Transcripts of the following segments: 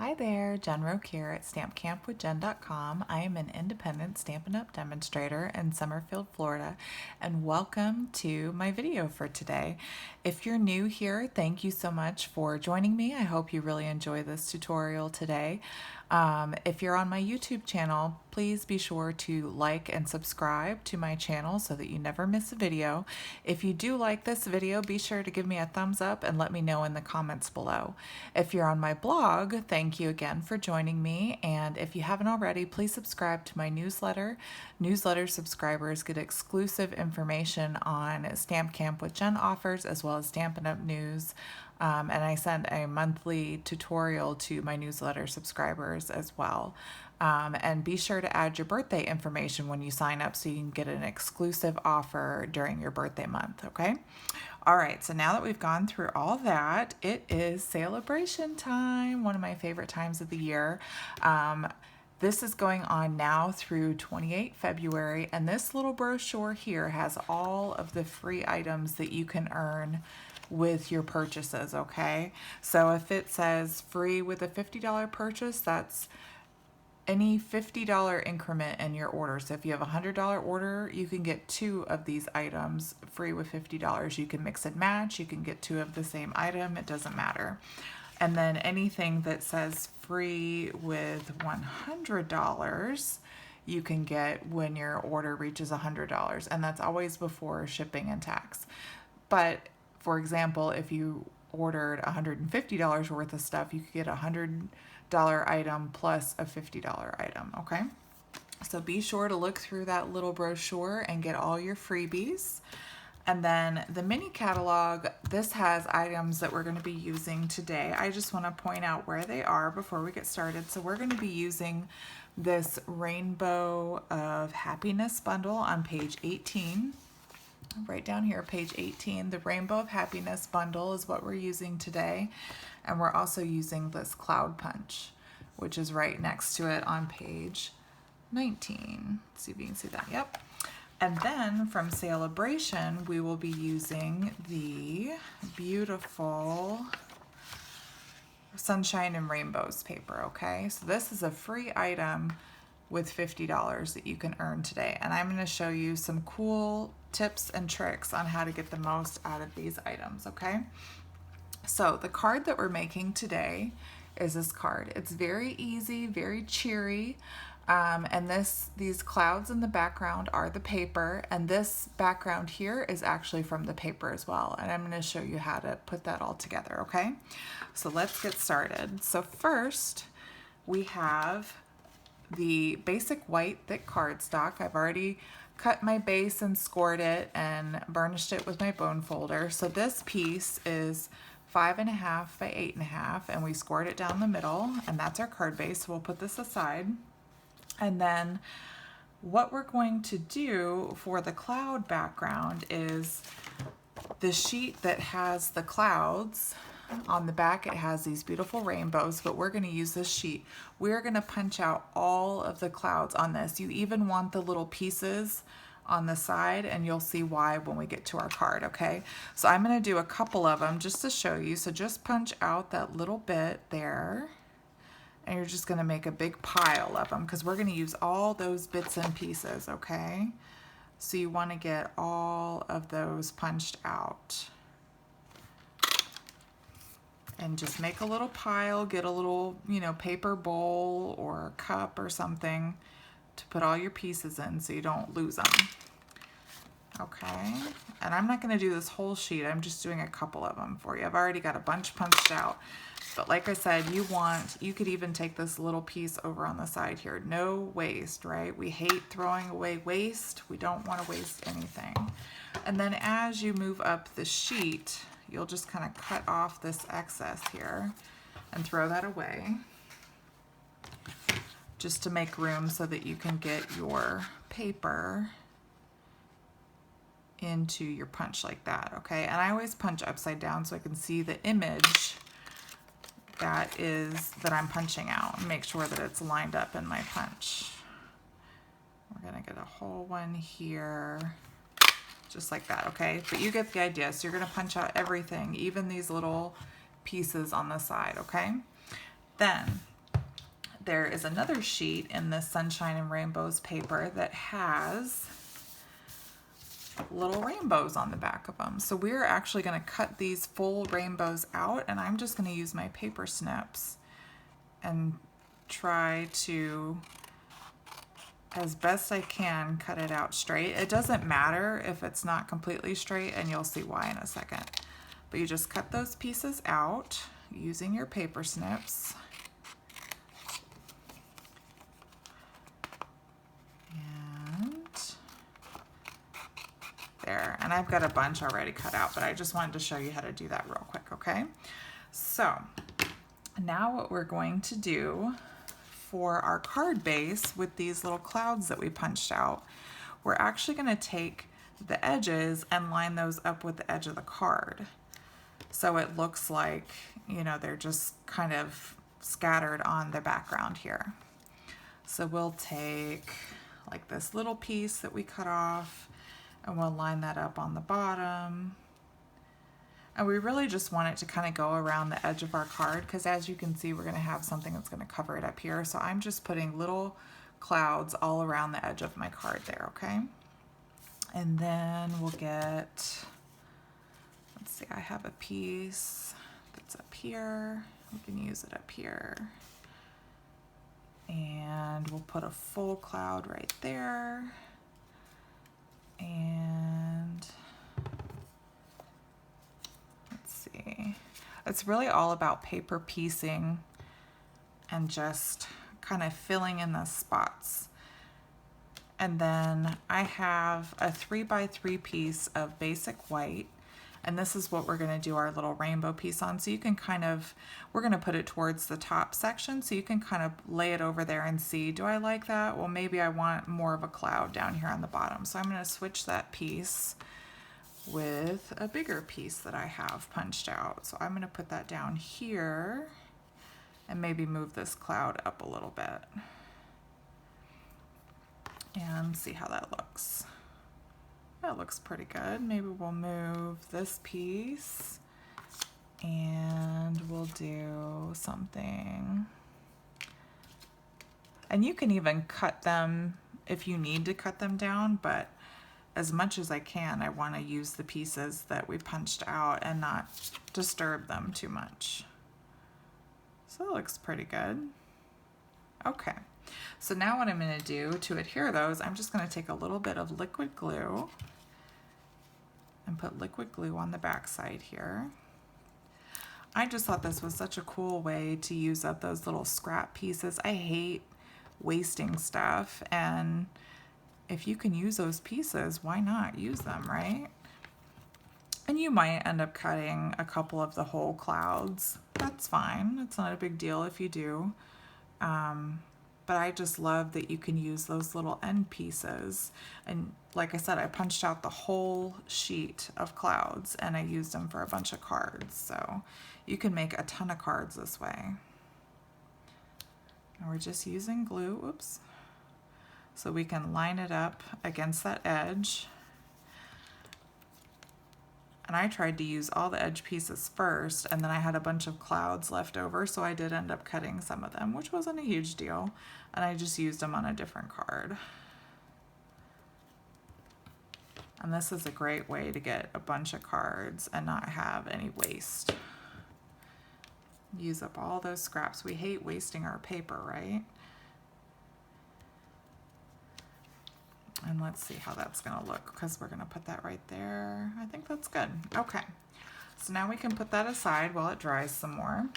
Hi there, Jen Roque here at stampcampwithjen.com. I am an independent Stampin' Up! Demonstrator in Summerfield, Florida, and welcome to my video for today. If you're new here, thank you so much for joining me. I hope you really enjoy this tutorial today. If you're on my YouTube channel, please be sure to like and subscribe to my channel so that you never miss a video. If you do like this video, be sure to give me a thumbs up and let me know in the comments below. If you're on my blog, thank you again for joining me. And if you haven't already, please subscribe to my newsletter. Newsletter subscribers get exclusive information on Stamp Camp with Jen offers as well as Stampin' Up! News. And I send a monthly tutorial to my newsletter subscribers as well. And be sure to add your birthday information when you sign up so you can get an exclusive offer during your birthday month, okay? All right, so now that we've gone through all that, it is celebration time, one of my favorite times of the year. This is going on now through 28 February, and this little brochure here has all of the free items that you can earn with your purchases, okay? So if it says free with a $50 purchase, that's any $50 increment in your order. So if you have a $100 order, you can get 2 of these items free with $50. You can mix and match, you can get 2 of the same item, it doesn't matter. And then anything that says free with $100, you can get when your order reaches $100, and that's always before shipping and tax. But for example, if you ordered $150 worth of stuff, you could get a $100 item plus a $50 item, okay? So be sure to look through that little brochure and get all your freebies. And then the mini catalog, this has items that we're going to be using today. I just want to point out where they are before we get started. So we're going to be using this Rainbow of Happiness bundle on page 18. Right down here, page 18, the Rainbow of Happiness bundle is what we're using today. And we're also using this Cloud Punch, which is right next to it on page 19. Let's see if you can see that. Yep. And then from Celebration, we will be using the beautiful Sunshine and Rainbows paper, okay? So this is a free item with $50 that you can earn today. And I'm going to show you some cool tips and tricks on how to get the most out of these items, okay? So the card that we're making today is this card. It's very easy, very cheery. And these clouds in the background are the paper, and this background here is actually from the paper as well. And I'm going to show you how to put that all together, okay? So let's get started. So first, we have the basic white thick cardstock. I've already cut my base and scored it and burnished it with my bone folder. So this piece is 5.5 by 8.5, and we scored it down the middle, and that's our card base. So we'll put this aside. And then what we're going to do for the cloud background is the sheet that has the clouds. On the back it has these beautiful rainbows, but we're going to use this sheet. We're going to punch out all of the clouds on this. You even want the little pieces on the side, and you'll see why when we get to our card, okay? So I'm going to do a couple of them just to show you. So just punch out that little bit there, and you're just going to make a big pile of them because we're going to use all those bits and pieces, okay? So you want to get all of those punched out. And just make a little pile, get a little, paper bowl or cup or something to put all your pieces in so you don't lose them. Okay, and I'm not going to do this whole sheet. I'm just doing a couple of them for you. I've already got a bunch punched out. But like I said, you could even take this little piece over on the side here. No waste, right? We hate throwing away waste. We don't want to waste anything. And then as you move up the sheet, you'll just kind of cut off this excess here and throw that away, just to make room so that you can get your paper into your punch like that, okay? And I always punch upside down so I can see the image that I'm punching out and make sure that it's lined up in my punch. We're gonna get a whole one here, just like that, okay? But you get the idea. So you're gonna punch out everything, even these little pieces on the side, okay? Then there is another sheet in this Sunshine and Rainbows paper that has little rainbows on the back of them. So we're actually going to cut these full rainbows out, and I'm just going to use my paper snips and try to, as best I can, cut it out straight. It doesn't matter if it's not completely straight, and you'll see why in a second. But you just cut those pieces out using your paper snips. There, and I've got a bunch already cut out, but I just wanted to show you how to do that real quick, okay? So now what we're going to do for our card base with these little clouds that we punched out, we're actually going to take the edges and line those up with the edge of the card. So it looks like, you know, they're just kind of scattered on the background here. So we'll take like this little piece that we cut off, and we'll line that up on the bottom. And we really just want it to kind of go around the edge of our card, because as you can see, we're going to have something that's going to cover it up here. So I'm just putting little clouds all around the edge of my card there, okay? And then we'll get, let's see, I have a piece that's up here. We can use it up here. And we'll put a full cloud right there. And let's see, it's really all about paper piecing and just kind of filling in the spots. And then I have a 3x3 piece of basic white, and this is what we're going to do our little rainbow piece on. So you can kind of, we're going to put it towards the top section, so you can kind of lay it over there and see, do I like that? Well, maybe I want more of a cloud down here on the bottom. So I'm going to switch that piece with a bigger piece that I have punched out. So I'm going to put that down here and maybe move this cloud up a little bit and see how that looks. That looks pretty good. Maybe we'll move this piece and we'll do something. And you can even cut them if you need to cut them down, but as much as I can, I want to use the pieces that we punched out and not disturb them too much. So that looks pretty good. Okay, so now what I'm going to do to adhere those, I'm just going to take a little bit of liquid glue and put liquid glue on the back side here. I just thought this was such a cool way to use up those little scrap pieces. I hate wasting stuff, and if you can use those pieces, why not use them, right? And you might end up cutting a couple of the whole clouds. That's fine. It's not a big deal if you do. But I just love that you can use those little end pieces. And like I said, I punched out the whole sheet of clouds and I used them for a bunch of cards. So you can make a ton of cards this way. And we're just using glue, oops, so we can line it up against that edge. And I tried to use all the edge pieces first, and then I had a bunch of clouds left over, so I did end up cutting some of them, which wasn't a huge deal, and I just used them on a different card. And this is a great way to get a bunch of cards and not have any waste. Use up all those scraps. We hate wasting our paper, right? And let's see how that's going to look, because we're going to put that right there. I think that's good. Okay, so now we can put that aside while it dries some more.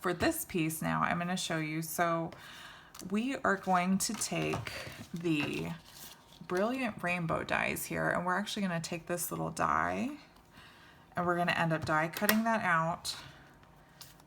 For this piece now, I'm going to show you. So we are going to take the Brilliant Rainbow dies here, and we're actually going to take this little die, and we're going to end up die cutting that out,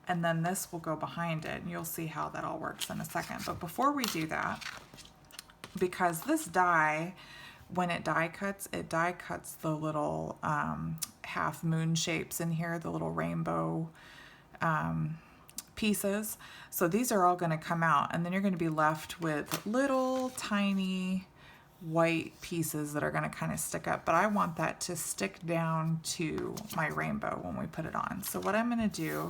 and then this will go behind it, and you'll see how that all works in a second. But before we do that, because this die, when it die cuts the little half moon shapes in here, the little rainbow pieces. So these are all going to come out, and then you're going to be left with little tiny white pieces that are going to kind of stick up. But I want that to stick down to my rainbow when we put it on. So what I'm going to do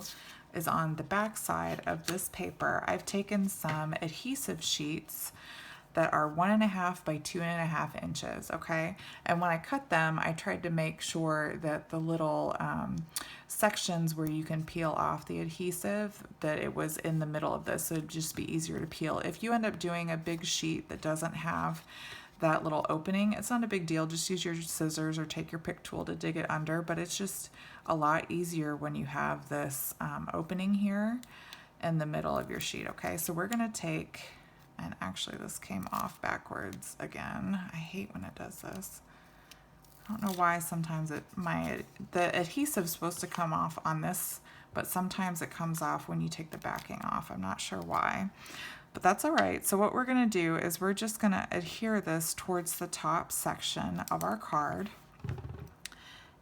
is on the back side of this paper. I've taken some adhesive sheets that are 1.5 by 2.5 inches, okay? And when I cut them, I tried to make sure that the little sections where you can peel off the adhesive, that it was in the middle of this, so it'd just be easier to peel. If you end up doing a big sheet that doesn't have that little opening, it's not a big deal. Just use your scissors or take your pick tool to dig it under, but it's just a lot easier when you have this opening here in the middle of your sheet, okay? So we're gonna take, and actually this came off backwards again. I hate when it does this. I don't know why sometimes the adhesive's supposed to come off on this, but sometimes it comes off when you take the backing off. I'm not sure why, but that's all right. So what we're gonna do is we're just gonna adhere this towards the top section of our card.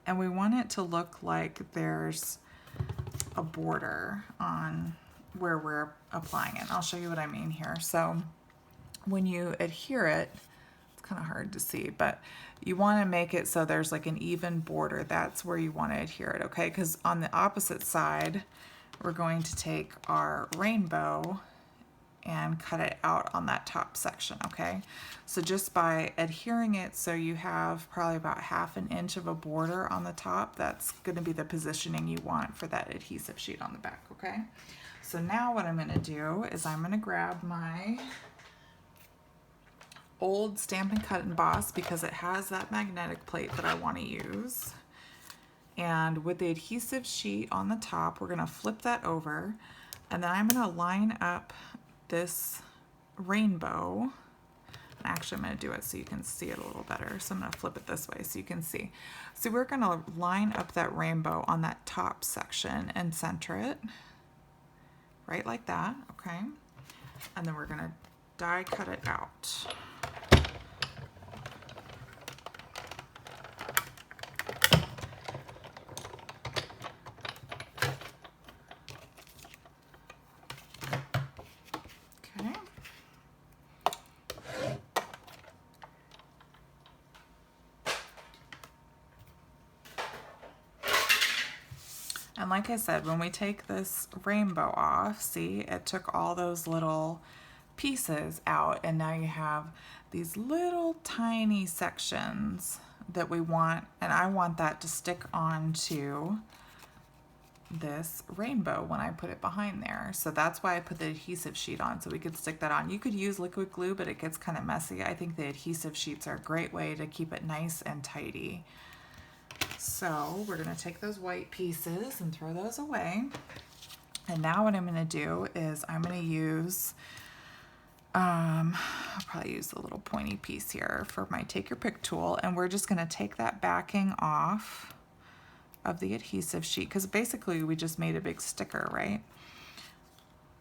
And we want it to look like there's a border on where we're applying it. I'll show you what I mean here. So when you adhere it, it's kind of hard to see, but you want to make it so there's like an even border. That's where you want to adhere it, okay? Because on the opposite side, we're going to take our rainbow and cut it out on that top section, okay? So just by adhering it so you have probably about 1/2 inch of a border on the top, that's going to be the positioning you want for that adhesive sheet on the back, okay? So now what I'm going to do is I'm going to grab my old Stampin' Cut and Emboss because it has that magnetic plate that I want to use. And with the adhesive sheet on the top, we're going to flip that over, and then I'm going to line up this rainbow. Actually, I'm going to do it so you can see it a little better. So I'm going to flip it this way so you can see. So we're going to line up that rainbow on that top section and center it right like that, okay? And then we're going to die cut it out. And like I said, when we take this rainbow off, see, it took all those little pieces out, and now you have these little tiny sections that we want, and I want that to stick onto this rainbow when I put it behind there. So that's why I put the adhesive sheet on, so we could stick that on. You could use liquid glue, but it gets kind of messy. I think the adhesive sheets are a great way to keep it nice and tidy. So we're going to take those white pieces and throw those away. And now what I'm going to do is I'm going to use, I'll probably use the little pointy piece here for my take your pick tool. And we're just going to take that backing off of the adhesive sheet, because basically we just made a big sticker, right?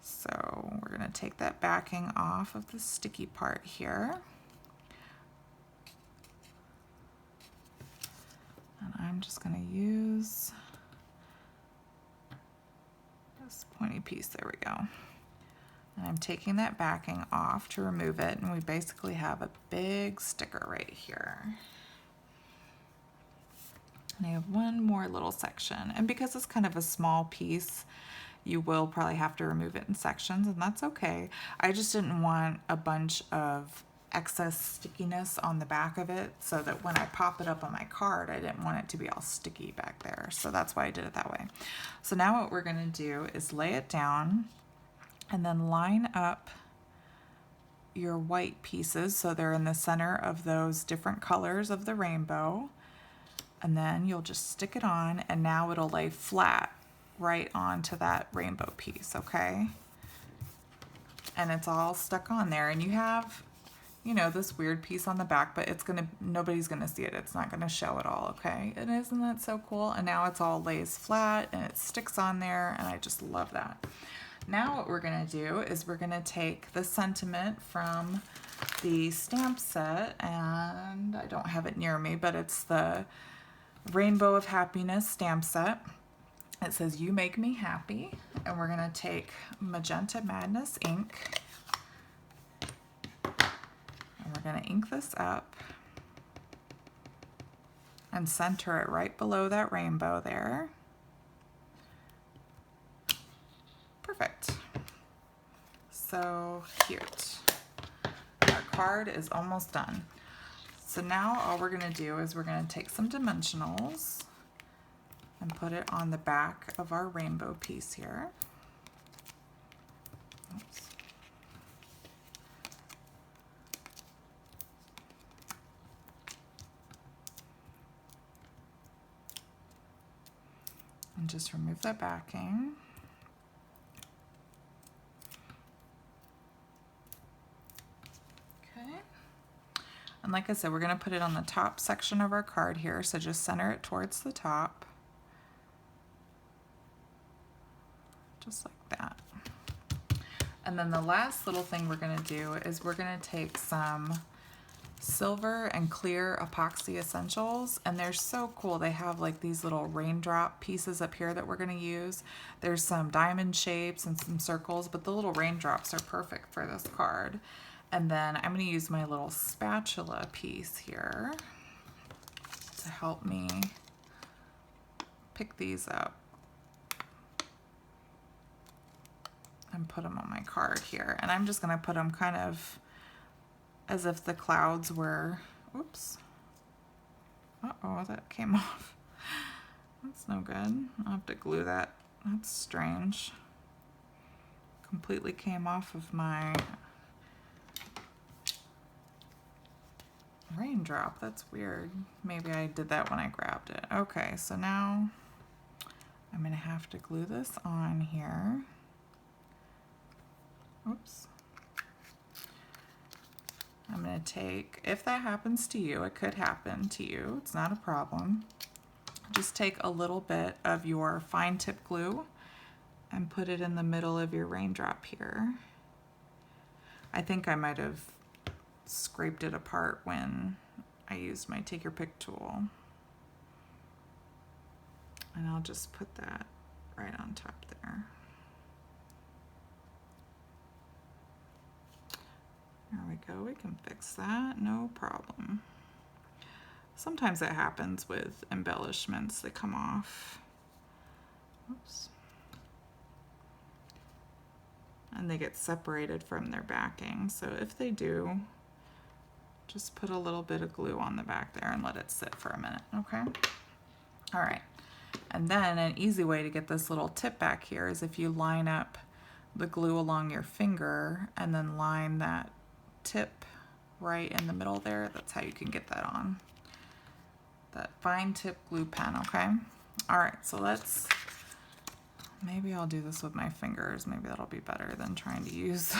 So we're going to take that backing off of the sticky part here. And I'm just going to use this pointy piece. There we go. And I'm taking that backing off to remove it, and we basically have a big sticker right here. And I have one more little section, and because it's kind of a small piece, you will probably have to remove it in sections, and that's okay. I just didn't want a bunch of excess stickiness on the back of it, so that when I pop it up on my card, I didn't want it to be all sticky back there. So that's why I did it that way. So now what we're going to do is lay it down and then line up your white pieces so they're in the center of those different colors of the rainbow, and then you'll just stick it on, and now it'll lay flat right onto that rainbow piece, okay? And it's all stuck on there, and you have, you know, this weird piece on the back, but it's gonna, nobody's gonna see it. It's not gonna show at all, okay? And isn't that so cool? And now it's all lays flat and it sticks on there, and I just love that. Now what we're gonna do is we're gonna take the sentiment from the stamp set, and I don't have it near me, but it's the Rainbow of Happiness stamp set. It says, "You make me happy," and we're gonna take Magenta Madness ink, and we're gonna ink this up and center it right below that rainbow there. Perfect. So cute. Our card is almost done. So now all we're going to do is we're going to take some dimensionals and put it on the back of our rainbow piece here. Oops. And just remove that backing. Okay. And like I said, we're going to put it on the top section of our card here, so just center it towards the top. Just like that. And then the last little thing we're going to do is we're going to take some silver and clear epoxy essentials, and they're so cool. They have like these little raindrop pieces up here that we're going to use. There's some diamond shapes and some circles, but the little raindrops are perfect for this card. And then I'm going to use my little spatula piece here to help me pick these up and put them on my card here. And I'm just going to put them kind of as if the clouds were, oops, uh-oh, that came off. That's no good. I'll have to glue that. That's strange. Completely came off of my raindrop. That's weird. Maybe I did that when I grabbed it. Okay, so now I'm going to have to glue this on here. Oops. I'm going to take, if that happens to you, it could happen to you, it's not a problem. Just take a little bit of your fine tip glue and put it in the middle of your raindrop here. I think I might have scraped it apart when I used my take your pick tool. And I'll just put that right on top there. There we go, we can fix that, no problem. Sometimes that happens with embellishments that come off. Oops. And they get separated from their backing. So if they do, just put a little bit of glue on the back there and let it sit for a minute, okay? All right, and then an easy way to get this little tip back here is if you line up the glue along your finger and then line that tip right in the middle there. That's how you can get that on. That fine tip glue pen, okay? All right, so let's, maybe I'll do this with my fingers. Maybe that'll be better than trying to use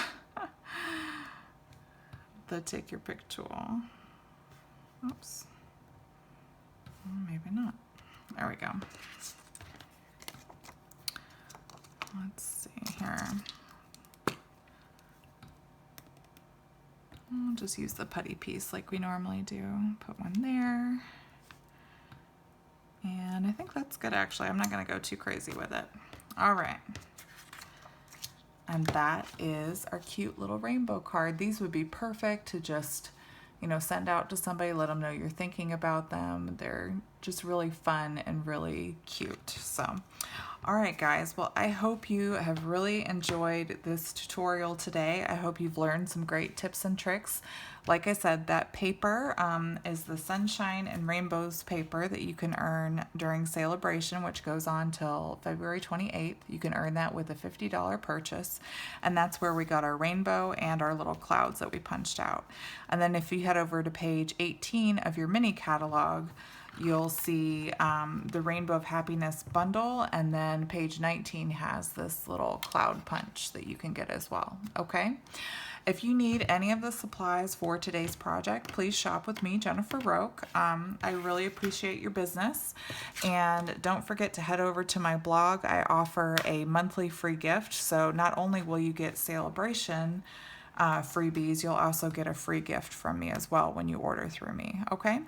the take your pick tool. Oops. Maybe not. There we go. Let's see here. I'll just use the putty piece like we normally do. Put one there. And I think that's good actually. I'm not gonna go too crazy with it. All right. And that is our cute little rainbow card. These would be perfect to just, you know, send out to somebody, let them know you're thinking about them. They're just really fun and really cute. So, all right guys, well, I hope you have really enjoyed this tutorial today. I hope you've learned some great tips and tricks. Like I said, that paper is the Sunshine and Rainbows paper that you can earn during Celebration, which goes on till February 28th. You can earn that with a $50 purchase, and that's where we got our rainbow and our little clouds that we punched out. And then if you head over to page 18 of your mini catalog, you'll see the Rainbow of Happiness bundle, and then page 19 has this little cloud punch that you can get as well, okay? If you need any of the supplies for today's project, please shop with me, Jennifer Roque. I really appreciate your business, and don't forget to head over to my blog. I offer a monthly free gift, so not only will you get Celebration freebies, you'll also get a free gift from me as well when you order through me, okay?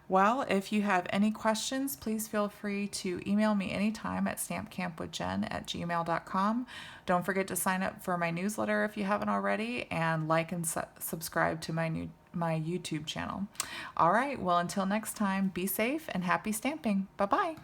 Well, if you have any questions, please feel free to email me anytime at stampcampwithjen@gmail.com. Don't forget to sign up for my newsletter if you haven't already, and like and subscribe to my YouTube channel. All right, well, until next time, be safe and happy stamping. Bye-bye.